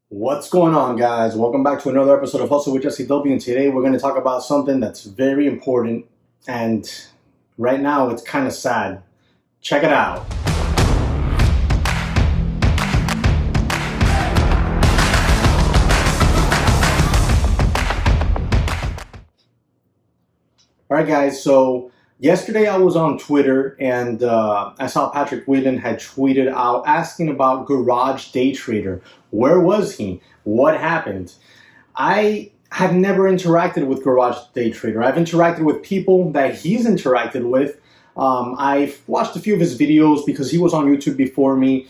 What's going on, guys? Welcome back to another episode of Hustle with JesseW, and today we're going to talk about something that's very important, and right now it's kind of sad. Check it out. All right, guys, so yesterday I was on Twitter, and I saw Patrick Whelan had tweeted out asking about Garage Day Trader. Where was he? What happened? I have never interacted with Garage Day Trader. I've interacted with people that he's interacted with. I've watched a few of his videos because he was on YouTube before me.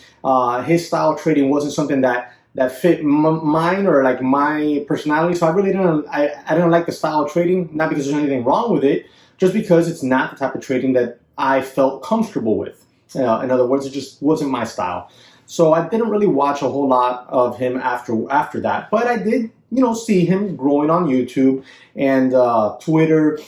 His style of trading wasn't something that fit mine or like my personality, so I really didn't. I didn't like the style of trading. Not because there's anything wrong with it, just because it's not the type of trading that I felt comfortable with. In other words, it just wasn't my style. So I didn't really watch a whole lot of him after that, but I did, see him growing on YouTube and Twitter,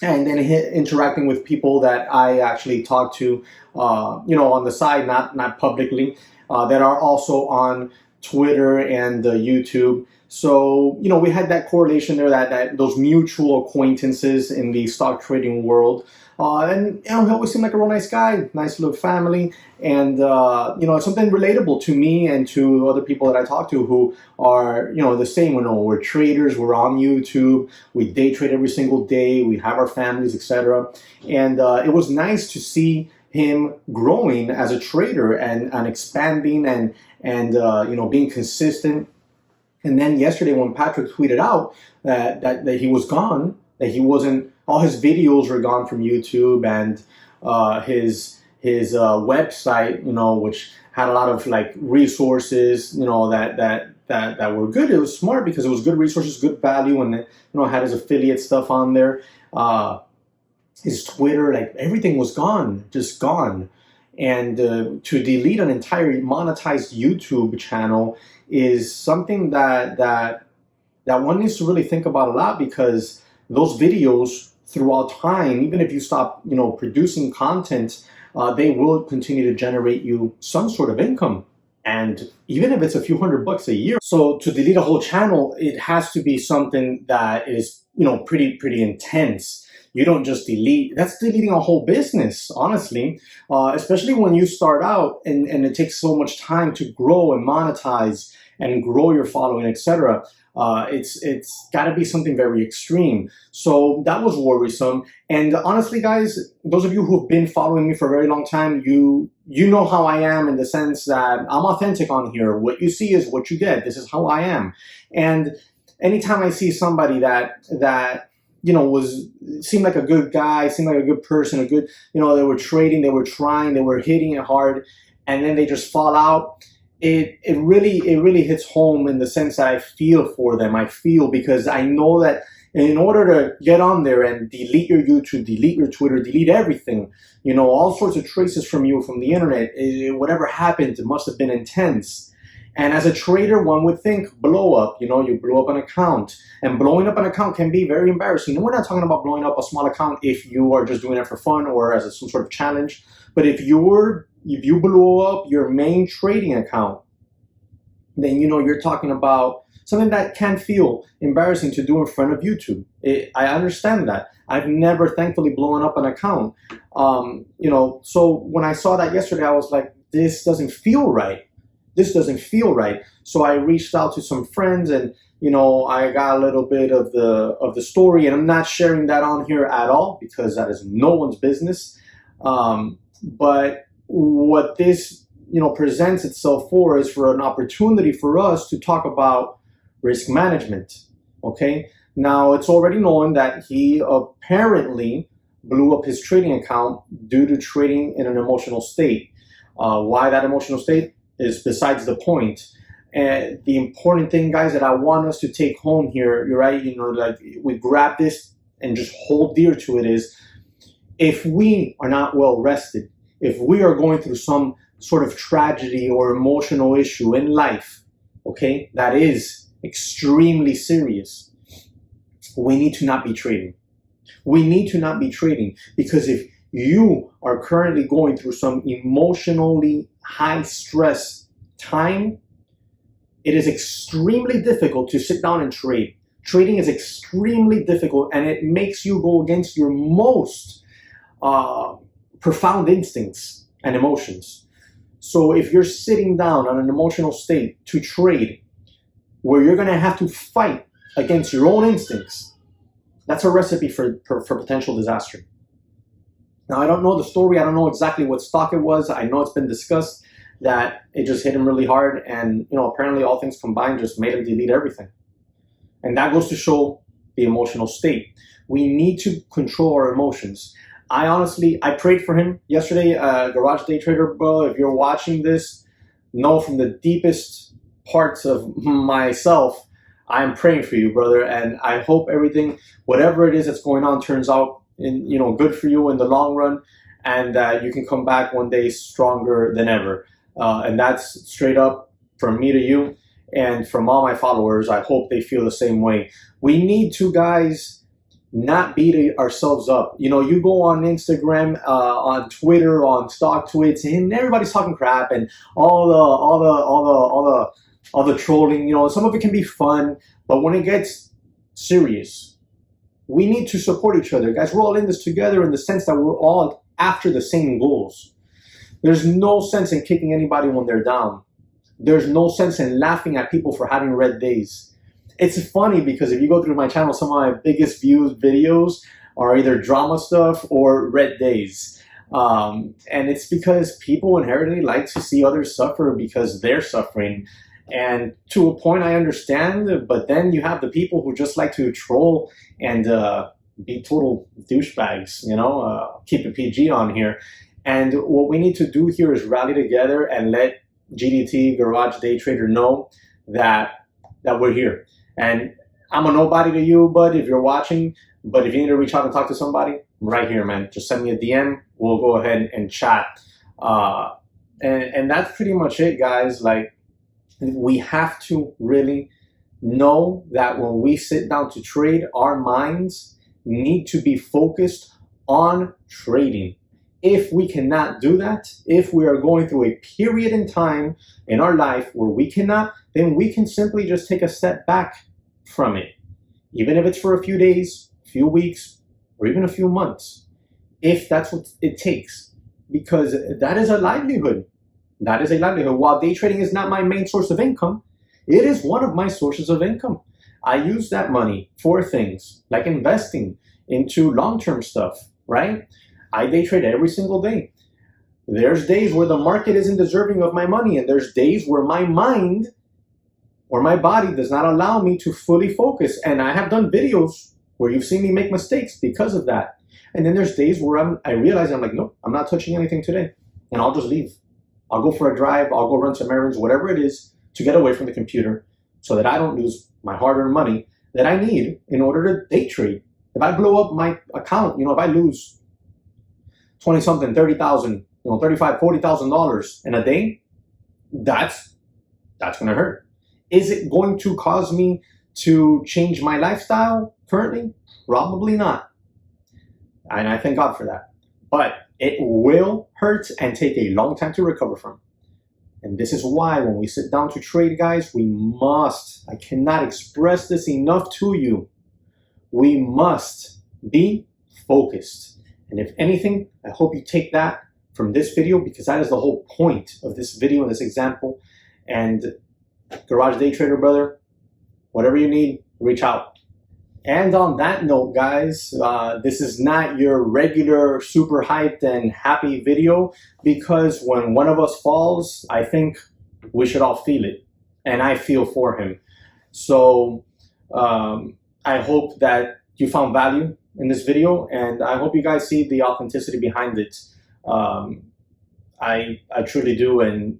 and then interacting with people that I actually talk to, on the side, not publicly, that are also on Twitter and YouTube. So, we had that correlation there, that those mutual acquaintances in the stock trading world. And he always seemed like a real nice guy, nice little family, and it's something relatable to me and to other people that I talk to who are the same. We're traders, we're on YouTube, we day trade every single day, we have our families, etc. And it was nice to see him growing as a trader and expanding and being consistent. And then yesterday when Patrick tweeted out that he was gone, that he wasn't, all his videos were gone from YouTube, and his website, which had a lot of like resources, that were good. It was smart because it was good resources, good value, and had his affiliate stuff on there. His Twitter, like everything was gone, just gone. And to delete an entire monetized YouTube channel is something that one needs to really think about a lot, because those videos throughout time, even if you stop, producing content, they will continue to generate you some sort of income. And even if it's a few $100 a year. So to delete a whole channel, it has to be something that is, pretty intense. You don't just delete. That's deleting a whole business, honestly, especially when you start out and it takes so much time to grow and monetize and grow your following, etc. It's got to be something very extreme. So that was worrisome. And honestly, guys, those of you who've been following me for a very long time, you know how I am, in the sense that I'm authentic on here. What you see is what you get. This is how I am. And anytime I see somebody that seemed like a good guy, seemed like a good person, a good, they were trading, they were trying, they were hitting it hard, and then they just fall out. It really hits home, in the sense that I feel for them. I feel, because I know that in order to get on there and delete your YouTube, delete your Twitter, delete everything, all sorts of traces from you from the internet, whatever happened, it must have been intense. And as a trader, one would think blow up, you blow up an account. And blowing up an account can be very embarrassing. And we're not talking about blowing up a small account if you are just doing it for fun or as some sort of challenge. But if you blow up your main trading account, then you're talking about something that can feel embarrassing to do in front of YouTube. I understand that. I've never, thankfully, blown up an account. So when I saw that yesterday, I was like, this doesn't feel right. This doesn't feel right. So I reached out to some friends, and I got a little bit of the story, and I'm not sharing that on here at all, because that is no one's business. But what this presents itself for is for an opportunity for us to talk about risk management. Okay, now it's already known that he apparently blew up his trading account due to trading in an emotional state. Why that emotional state is besides the point. And the important thing, guys, that I want us to take home here, you're right, like we grab this and just hold dear to it, is if we are not well rested, if we are going through some sort of tragedy or emotional issue in life, okay, that is extremely serious, we need to not be trading. We need to not be trading, because if you are currently going through some emotionally high stress time, it is extremely difficult to sit down and trade. Trading is extremely difficult, and it makes you go against your most profound instincts and emotions. So if you're sitting down on an emotional state to trade, where you're going to have to fight against your own instincts, that's a recipe for potential disaster. Now, I don't know the story. I don't know exactly what stock it was. I know it's been discussed that it just hit him really hard, and apparently all things combined just made him delete everything. And that goes to show the emotional state. We need to control our emotions. I prayed for him yesterday, Garage Day Trader, bro. If you're watching this, know from the deepest parts of myself, I'm praying for you, brother. And I hope everything, whatever it is that's going on, turns out good for you in the long run, and that you can come back one day stronger than ever. And that's straight up from me to you, and from all my followers. I hope they feel the same way. We need to, guys, not beat ourselves up. You go on Instagram, on Twitter, on stock tweets, and everybody's talking crap and all the trolling. Some of it can be fun, but when it gets serious, we need to support each other, guys. We're all in this together in the sense that we're all after the same goals. There's no sense in kicking anybody when they're down. There's no sense in laughing at people for having red days. It's funny because if you go through my channel, some of my biggest viewed videos are either drama stuff or red days. And it's because people inherently like to see others suffer because they're suffering. And to a point, I understand, but then you have the people who just like to troll and be total douchebags, keep it PG on here. And what we need to do here is rally together and let GDT, Garage Day Trader, know that we're here. And I'm a nobody to you, bud, if you're watching, but if you need to reach out and talk to somebody, I'm right here, man. Just send me a DM. We'll go ahead and chat. And that's pretty much it, guys. Like, we have to really know that when we sit down to trade, our minds need to be focused on trading. If we cannot do that, if we are going through a period in time in our life where we cannot, then we can simply just take a step back from it. Even if it's for a few days, a few weeks, or even a few months, if that's what it takes, because that is a livelihood. That is a livelihood. While day trading is not my main source of income, it is one of my sources of income. I use that money for things like investing into long-term stuff, right? I day trade every single day. There's days where the market isn't deserving of my money, and there's days where my mind or my body does not allow me to fully focus. And I have done videos where you've seen me make mistakes because of that. And then there's days where I realize I'm like, nope, I'm not touching anything today, and I'll just leave. I'll go for a drive, I'll go run some errands, whatever it is, to get away from the computer so that I don't lose my hard-earned money that I need in order to day trade. If I blow up my account, if I lose 20-something, 30,000, $35,000, $40,000 in a day, that's going to hurt. Is it going to cause me to change my lifestyle currently? Probably not. And I thank God for that. But it will hurt and take a long time to recover from. And this is why when we sit down to trade, guys, we must, I cannot express this enough to you, we must be focused. And if anything, I hope you take that from this video, because that is the whole point of this video and this example. And Garage Day Trader, brother, whatever you need, reach out. And on that note, guys, this is not your regular super hyped and happy video, because when one of us falls, I think we should all feel it, and I feel for him. So I hope that you found value in this video, and I hope you guys see the authenticity behind it. I truly do, and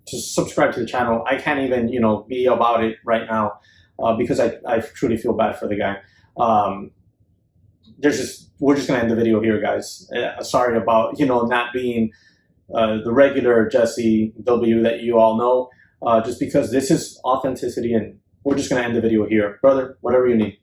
just subscribe to the channel. I can't even be about it right now. Because I truly feel bad for the guy. We're just gonna end the video here, guys. Sorry about not being the regular JesseW that you all know. Just because this is authenticity, and we're just gonna end the video here, brother. Whatever you need.